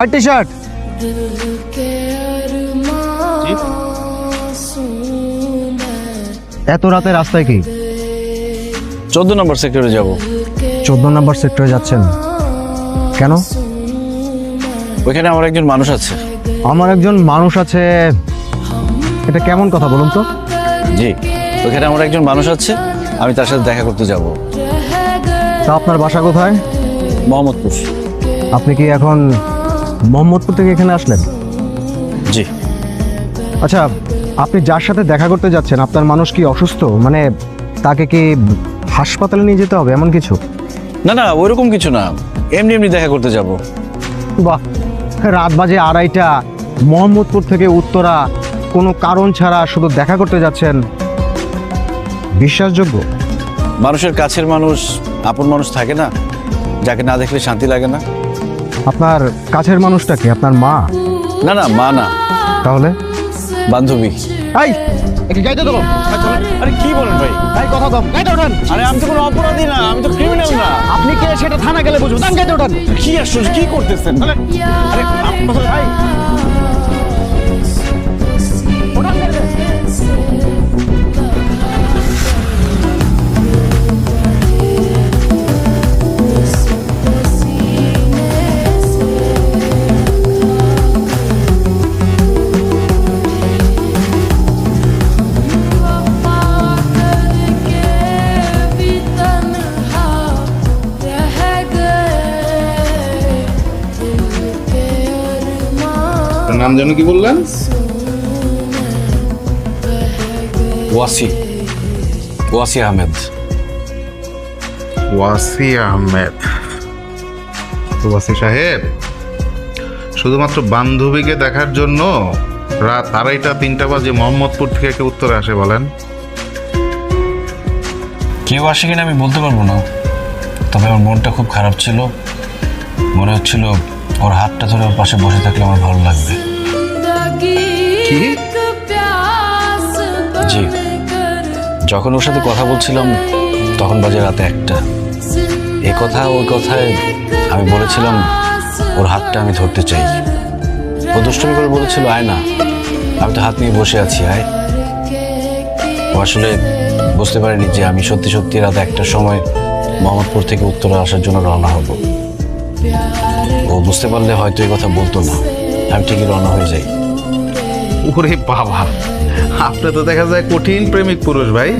T shirt. এত রাতে রাস্তায় কি? 14 নম্বর সেক্টরে যাব। 14 নম্বর সেক্টরে যাচ্ছেন কেন? ওইখানে আমার একজন মানুষ আছে। আমার একজন মানুষ আছে, এটা কেমন কথা বলুন তো? জি, ওইখানে আমার একজন মানুষ আছে, আমি তার সাথে দেখা করতে যাব। তা আপনার বাসা কোথায়? মোহাম্মদপুর। আপনি কি এখন মোহাম্মদপুর থেকে এখানে আসলেন? জি। আচ্ছা, আপনি যার সাথে দেখা করতে যাচ্ছেন আপনার মানুষ কি অসুস্থ? মানে তাকে কি হাসপাতালে নিয়ে যেতে হবে এমন কিছু? না না, ওইরকম কিছু না, এমনি এমনি দেখা করতে যাব। বাহ, রাত বাজে 2:30, মোহাম্মদপুর থেকে উত্তরা, কোনো কারণ ছাড়া শুধু দেখা করতে যাচ্ছেন, বিশ্বাসযোগ্য? মানুষের কাছের মানুষ, আপন মানুষ থাকে না, যাকে না দেখলে শান্তি লাগে না। আপনার কাছের মানুষটা কি আপনার মা? না না, মা না, তাহলে? বান্ধবী। এই, একে গাইতে দেবো। আরে কি বলেন ভাই? এই কথা দাও, গাইতে ওঠান। আরে আমি তো কোনো অপরাধী না, আমি তো ক্রিমিনাল না। আপনি কে সেটা থানা গেলে বুঝবো, দাম গাইতে ওঠান। কি আশ্চর্য, কি করতেছেন? আরে ভাই, ওঠান গাইতে। নাম যেন কি বললেন? ওয়াসি, ওয়াসি আহমেদ। ওয়াসি আহমেদ। তো ওয়াসি সাহেব, শুধুমাত্র বান্ধবীকে দেখার জন্য রাত 2:30-3টা বাজে মোহাম্মদপুর থেকে কেউ উত্তরে আসে বলেন? কেউ আসে কিনা আমি বলতে পারবো না, তবে আমার মনটা খুব খারাপ ছিল। মনে হচ্ছিল ওর হাতটা ধরে ওর পাশে বসে থাকলে আমার ভালো লাগবে। কি? জি, যখন ওর সাথে কথা বলছিলাম তখন বাজে রাত 1টা। এ কথা ওই কথায় আমি বলেছিলাম ওর হাতটা আমি ধরতে চাই। ও দুষ্টুমি করে বলেছিল আয় না, আমি তো হাত নিয়ে বসে আছি, আয়। ও আসলে বুঝতে পারিনি যে আমি সত্যি সত্যি রাত 1টার সময় মোহাম্মদপুর থেকে উত্তরে আসার জন্য রওনা হব। ও বুঝতে পারলে হয়তো এই কথা বলতো না, আমি ঠিকই রওনা হয়ে যাই। ওরে বাবা, আপনি তো দেখা যায় কঠিন প্রেমিক পুরুষ ভাই।